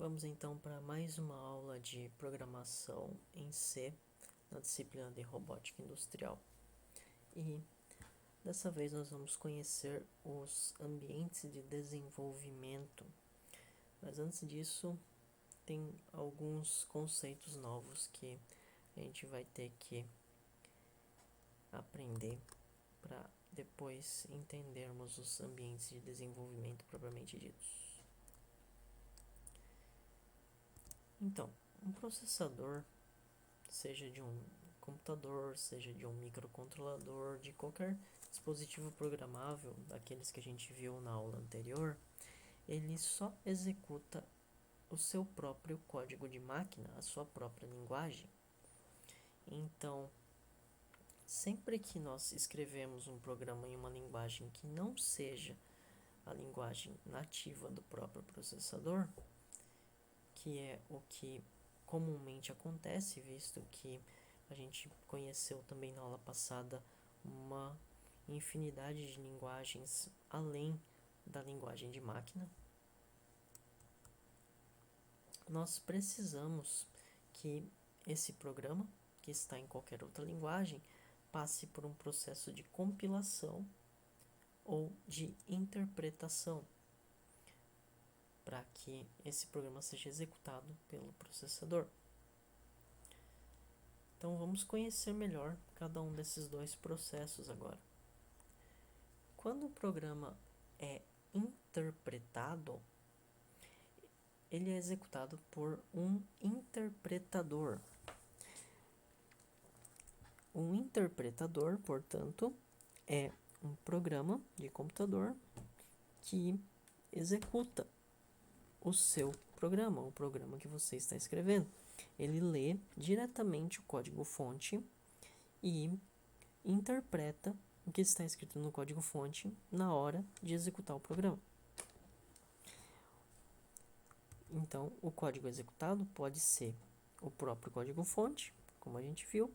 Vamos então para mais uma aula de programação em C, na disciplina de robótica industrial. E dessa vez nós vamos conhecer os ambientes de desenvolvimento. Mas antes disso, tem alguns conceitos novos que a gente vai ter que aprender para depois entendermos os ambientes de desenvolvimento propriamente ditos. Então, um processador, seja de um computador, seja de um microcontrolador, de qualquer dispositivo programável, daqueles que a gente viu na aula anterior, ele só executa o seu próprio código de máquina, a sua própria linguagem. Então, sempre que nós escrevemos um programa em uma linguagem que não seja a linguagem nativa do próprio processador, que é o que comumente acontece, visto que a gente conheceu também na aula passada uma infinidade de linguagens além da linguagem de máquina. Nós precisamos que esse programa, que está em qualquer outra linguagem, passe por um processo de compilação ou de interpretação, para que esse programa seja executado pelo processador. Então vamos conhecer melhor cada um desses dois processos agora. Quando o programa é interpretado, ele é executado por um interpretador. Um interpretador, portanto, é um programa de computador que executa o seu programa, o programa que você está escrevendo. Ele lê diretamente o código-fonte e interpreta o que está escrito no código-fonte na hora de executar o programa. Então, o código executado pode ser o próprio código-fonte, como a gente viu,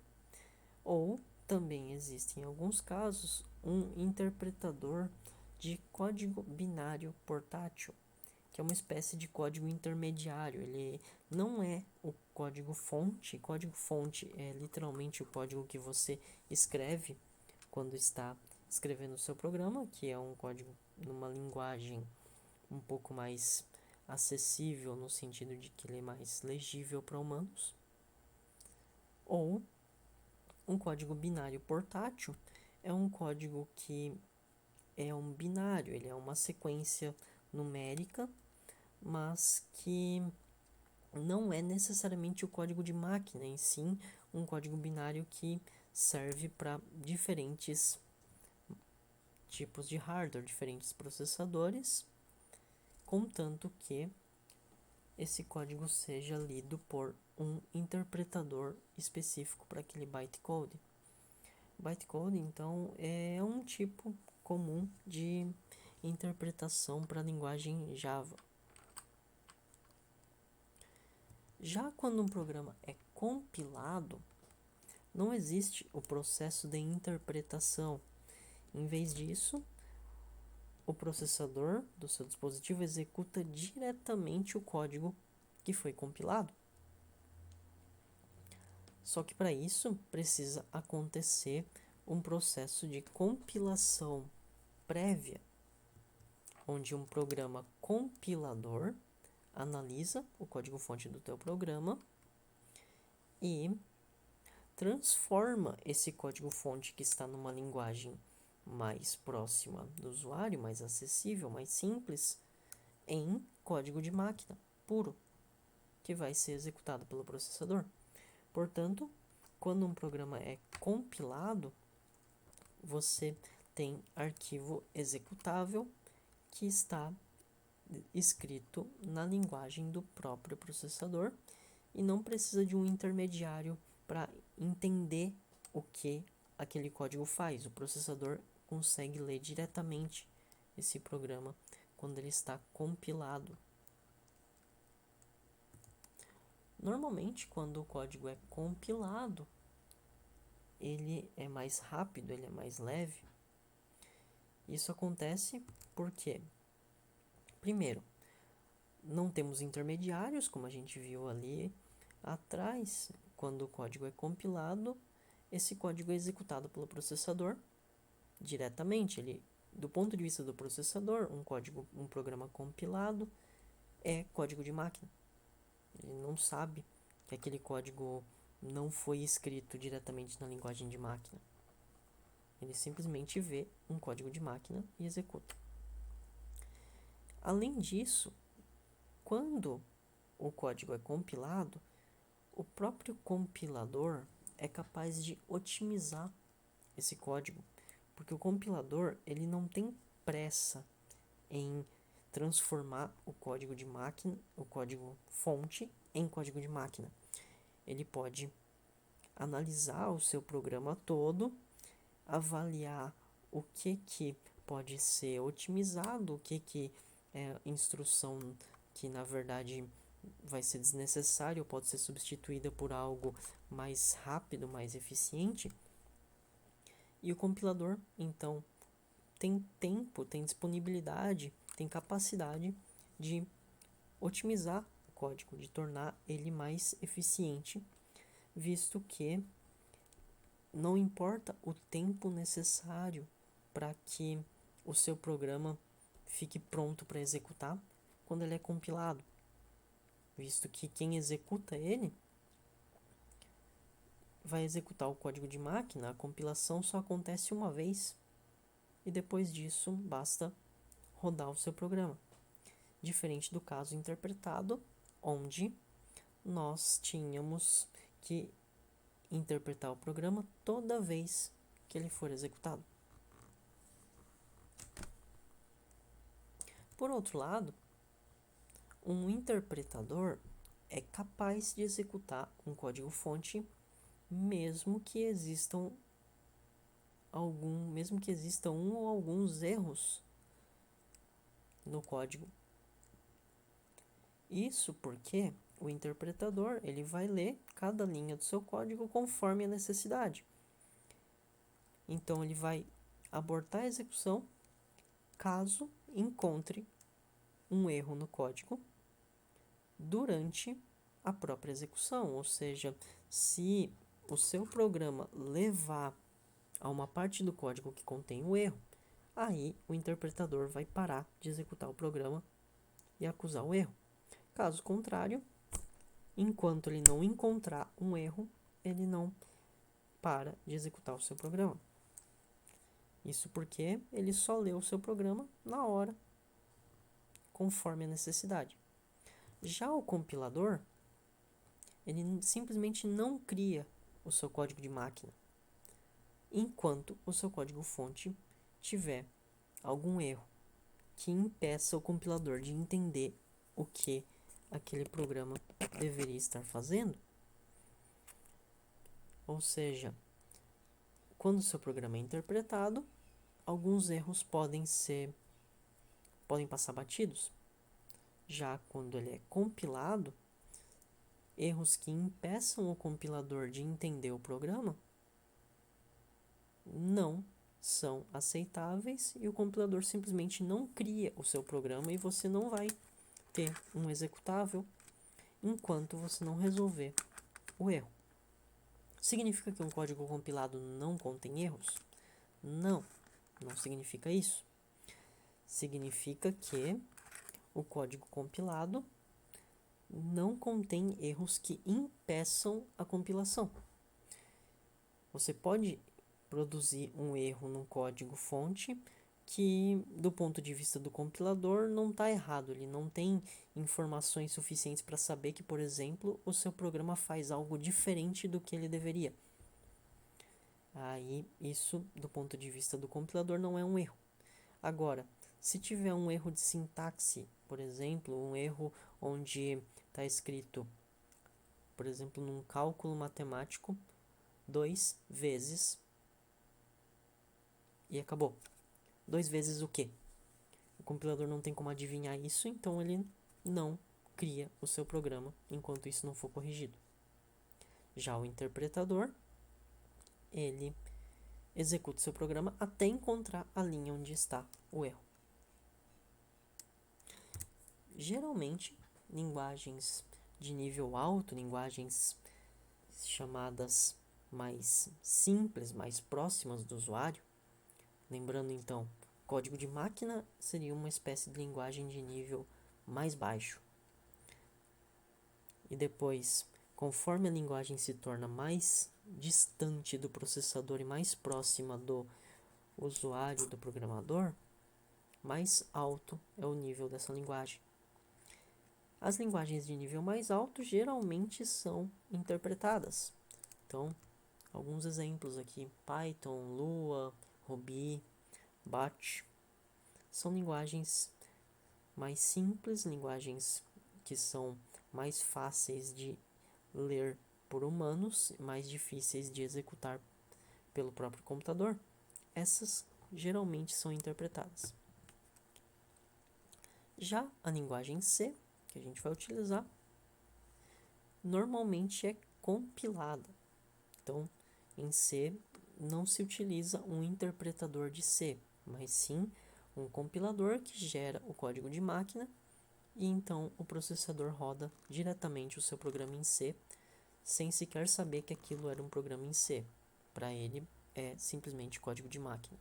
ou também existe em alguns casos um interpretador de código binário portátil, que é uma espécie de código intermediário. Ele não é o código-fonte. Código-fonte é literalmente o código que você escreve quando está escrevendo o seu programa, que é um código numa linguagem um pouco mais acessível, no sentido de que ele é mais legível para humanos. Ou um código binário portátil é um código que é um binário, ele é uma sequência numérica, mas que não é necessariamente o código de máquina, em sim um código binário que serve para diferentes tipos de hardware, diferentes processadores, contanto que esse código seja lido por um interpretador específico para aquele bytecode. Bytecode, então, é um tipo comum de interpretação para a linguagem Java. Já quando um programa é compilado, não existe o processo de interpretação. Em vez disso, o processador do seu dispositivo executa diretamente o código que foi compilado. Só que para isso precisa acontecer um processo de compilação prévia, onde um programa compilador analisa o código-fonte do teu programa e transforma esse código-fonte que está numa linguagem mais próxima do usuário, mais acessível, mais simples, em código de máquina puro, que vai ser executado pelo processador. Portanto, quando um programa é compilado, você tem arquivo executável que está escrito na linguagem do próprio processador e não precisa de um intermediário para entender o que aquele código faz. O processador consegue ler diretamente esse programa quando ele está compilado. Normalmente, quando o código é compilado, ele é mais rápido, ele é mais leve. Isso acontece porque, primeiro, não temos intermediários, como a gente viu ali atrás. Quando o código é compilado, esse código é executado pelo processador diretamente. Do ponto de vista do processador, um programa compilado é código de máquina. Ele não sabe que aquele código não foi escrito diretamente na linguagem de máquina. Ele simplesmente vê um código de máquina e executa. Além disso, quando o código é compilado, o próprio compilador é capaz de otimizar esse código, porque o compilador ele não tem pressa em transformar o código de máquina, o código fonte, em código de máquina. Ele pode analisar o seu programa todo, avaliar o que pode ser otimizado, o que é instrução que na verdade vai ser desnecessária ou pode ser substituída por algo mais rápido, mais eficiente. E o compilador, então, tem tempo, tem disponibilidade, tem capacidade de otimizar o código, de tornar ele mais eficiente, visto que não importa o tempo necessário para que o seu programa fique pronto para executar quando ele é compilado, visto que quem executa ele vai executar o código de máquina, a compilação só acontece uma vez e depois disso basta rodar o seu programa. Diferente do caso interpretado, onde nós tínhamos que interpretar o programa toda vez que ele for executado. Por outro lado, um interpretador é capaz de executar um código-fonte mesmo que existam um ou alguns erros no código. Isso porque o interpretador ele vai ler cada linha do seu código conforme a necessidade. Então ele vai abortar a execução caso encontre um erro no código durante a própria execução, ou seja, se o seu programa levar a uma parte do código que contém o erro, aí o interpretador vai parar de executar o programa e acusar o erro. Caso contrário, enquanto ele não encontrar um erro, ele não para de executar o seu programa. Isso porque ele só lê o seu programa na hora, conforme a necessidade. Já o compilador, ele simplesmente não cria o seu código de máquina, enquanto o seu código-fonte tiver algum erro que impeça o compilador de entender o que aquele programa deveria estar fazendo. Ou seja, quando o seu programa é interpretado, alguns erros podem passar batidos. Já quando ele é compilado, erros que impeçam o compilador de entender o programa não são aceitáveis e o compilador simplesmente não cria o seu programa e você não vai ter um executável enquanto você não resolver o erro. Significa que um código compilado não contém erros? Não, não significa isso. Significa que o código compilado não contém erros que impeçam a compilação. Você pode produzir um erro no código-fonte que, do ponto de vista do compilador, não está errado. Ele não tem informações suficientes para saber que, por exemplo, o seu programa faz algo diferente do que ele deveria. Aí, isso, do ponto de vista do compilador, não é um erro. Agora, se tiver um erro de sintaxe, por exemplo, um erro onde está escrito, por exemplo, num cálculo matemático, 2 vezes e acabou. 2 vezes o quê? O compilador não tem como adivinhar isso, então ele não cria o seu programa enquanto isso não for corrigido. Já o interpretador, ele executa o seu programa até encontrar a linha onde está o erro. geralmente, linguagens de nível alto, linguagens chamadas mais simples, mais próximas do usuário. Lembrando então, código de máquina seria uma espécie de linguagem de nível mais baixo. E depois, conforme a linguagem se torna mais distante do processador e mais próxima do usuário, do programador, mais alto é o nível dessa linguagem. As linguagens de nível mais alto geralmente são interpretadas. Então, alguns exemplos aqui: Python, Lua, Ruby, Batch. São linguagens mais simples, linguagens que são mais fáceis de ler por humanos, mais difíceis de executar pelo próprio computador. Essas geralmente são interpretadas. Já a linguagem C, que a gente vai utilizar, normalmente é compilada. Então, em C não se utiliza um interpretador de C, mas sim um compilador que gera o código de máquina e então o processador roda diretamente o seu programa em C, sem sequer saber que aquilo era um programa em C. Para ele é simplesmente código de máquina.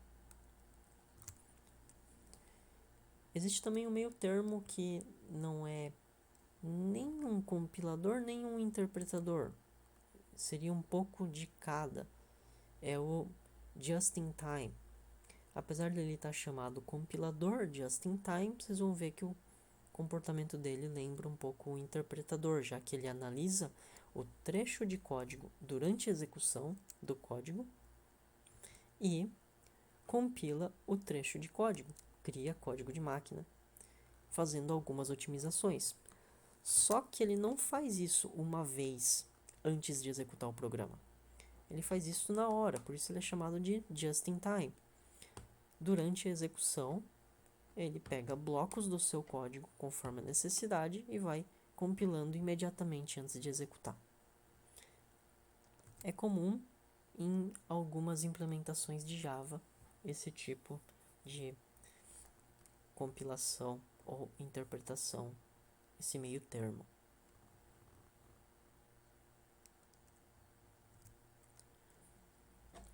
Existe também um meio termo que não é nem um compilador nem um interpretador. Seria um pouco de cada. É o just-in-time. Apesar dele estar chamado compilador just-in-time, vocês vão ver que o comportamento dele lembra um pouco o interpretador, já que ele analisa o trecho de código durante a execução do código e compila o trecho de código, cria código de máquina, fazendo algumas otimizações. Só que ele não faz isso uma vez antes de executar o programa. Ele faz isso na hora, por isso ele é chamado de just-in-time. Durante a execução, ele pega blocos do seu código conforme a necessidade e vai compilando imediatamente antes de executar. É comum em algumas implementações de Java esse tipo de compilação ou interpretação, esse meio termo.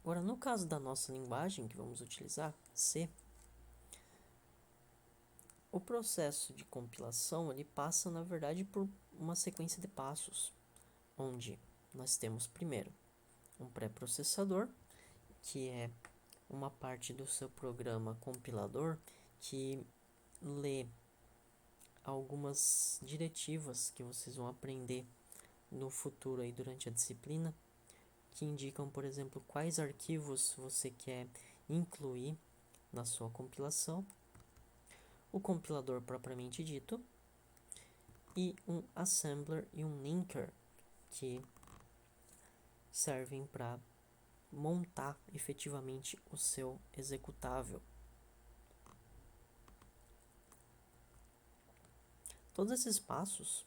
Agora, no caso da nossa linguagem que vamos utilizar, C, o processo de compilação ele passa, na verdade, por uma sequência de passos, onde nós temos primeiro um pré-processador, que é uma parte do seu programa compilador que lê algumas diretivas que vocês vão aprender no futuro aí durante a disciplina, que indicam, por exemplo, quais arquivos você quer incluir na sua compilação, o compilador propriamente dito, e um assembler e um linker, que servem para montar efetivamente o seu executável. Todos esses passos,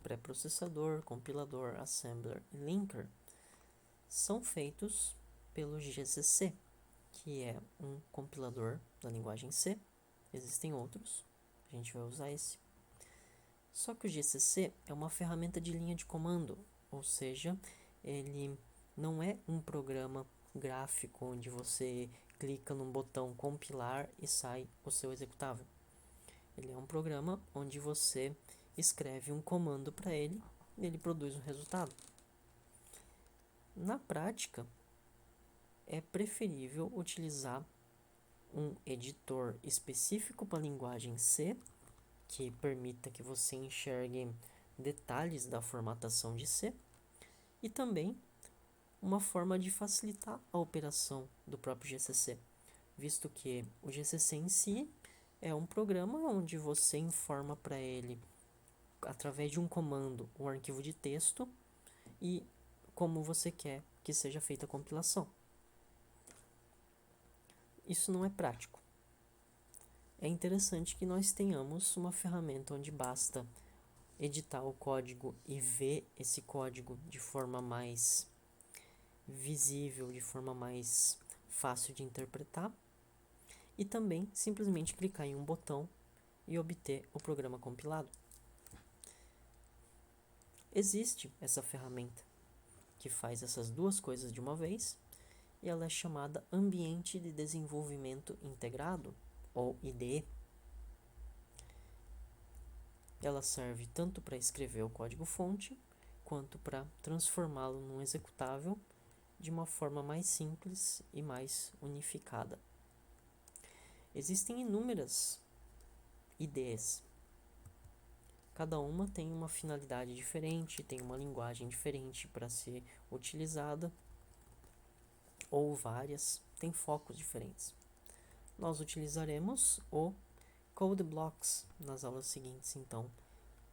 pré-processador, compilador, assembler e linker, são feitos pelo GCC, que é um compilador da linguagem C. Existem outros, a gente vai usar esse. Só que o GCC é uma ferramenta de linha de comando, ou seja, ele não é um programa gráfico onde você clica num botão compilar e sai o seu executável. Ele é um programa onde você escreve um comando para ele e ele produz um resultado. Na prática, é preferível utilizar um editor específico para a linguagem C, que permita que você enxergue detalhes da formatação de C, e também uma forma de facilitar a operação do próprio GCC, visto que o GCC em si é um programa onde você informa para ele, através de um comando, um arquivo de texto e como você quer que seja feita a compilação. Isso não é prático. É interessante que nós tenhamos uma ferramenta onde basta editar o código e ver esse código de forma mais visível, de forma mais fácil de interpretar, e também simplesmente clicar em um botão e obter o programa compilado. Existe essa ferramenta que faz essas duas coisas de uma vez e ela é chamada Ambiente de Desenvolvimento Integrado, ou IDE. Ela serve tanto para escrever o código-fonte quanto para transformá-lo num executável de uma forma mais simples e mais unificada. Existem inúmeras IDEs. Cada uma tem uma finalidade diferente, tem uma linguagem diferente para ser utilizada, ou várias, tem focos diferentes. Nós utilizaremos o CodeBlocks nas aulas seguintes, então,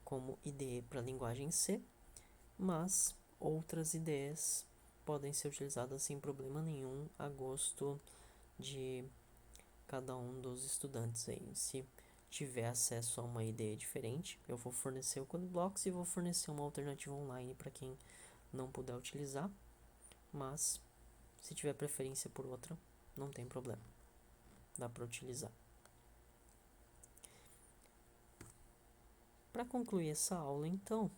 como IDE para a linguagem C, mas outras IDEs podem ser utilizadas sem problema nenhum a gosto de cada um dos estudantes aí. Se tiver acesso a uma IDE diferente, eu vou fornecer o CodeBlocks e vou fornecer uma alternativa online para quem não puder utilizar, mas se tiver preferência por outra, não tem problema, dá para utilizar. Para concluir essa aula, então,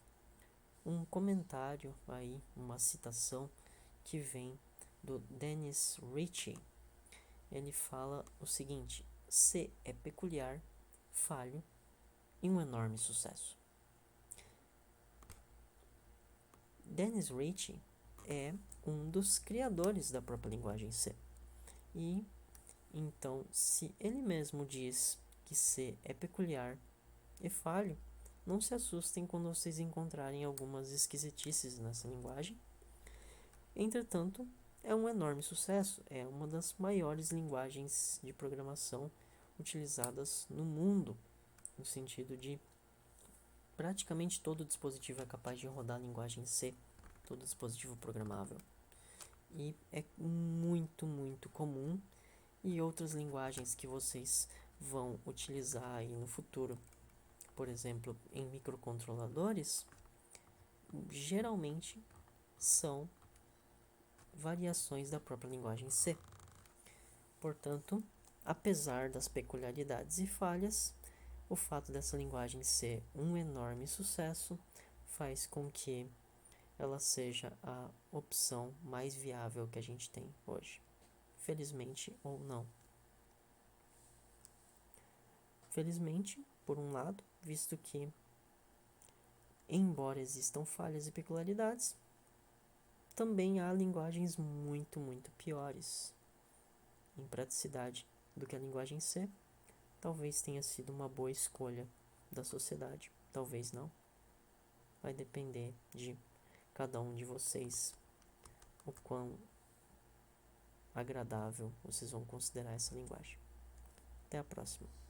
um comentário aí, uma citação que vem do Dennis Ritchie. Ele fala o seguinte: C é peculiar, falho e um enorme sucesso. Dennis Ritchie é um dos criadores da própria linguagem C. E então, se ele mesmo diz que C é peculiar e falho, não se assustem quando vocês encontrarem algumas esquisitices nessa linguagem. Entretanto, é um enorme sucesso, é uma das maiores linguagens de programação utilizadas no mundo, no sentido de praticamente todo dispositivo é capaz de rodar a linguagem C, todo dispositivo programável. E é muito, muito comum. E outras linguagens que vocês vão utilizar aí no futuro, por exemplo, em microcontroladores, geralmente são variações da própria linguagem C. Portanto, apesar das peculiaridades e falhas, o fato dessa linguagem ser um enorme sucesso faz com que ela seja a opção mais viável que a gente tem hoje. Felizmente ou não. Felizmente, por um lado, visto que, embora existam falhas e peculiaridades, também há linguagens muito, muito piores em praticidade do que a linguagem C. Talvez tenha sido uma boa escolha da sociedade, talvez não. Vai depender de cada um de vocês o quão agradável vocês vão considerar essa linguagem. Até a próxima.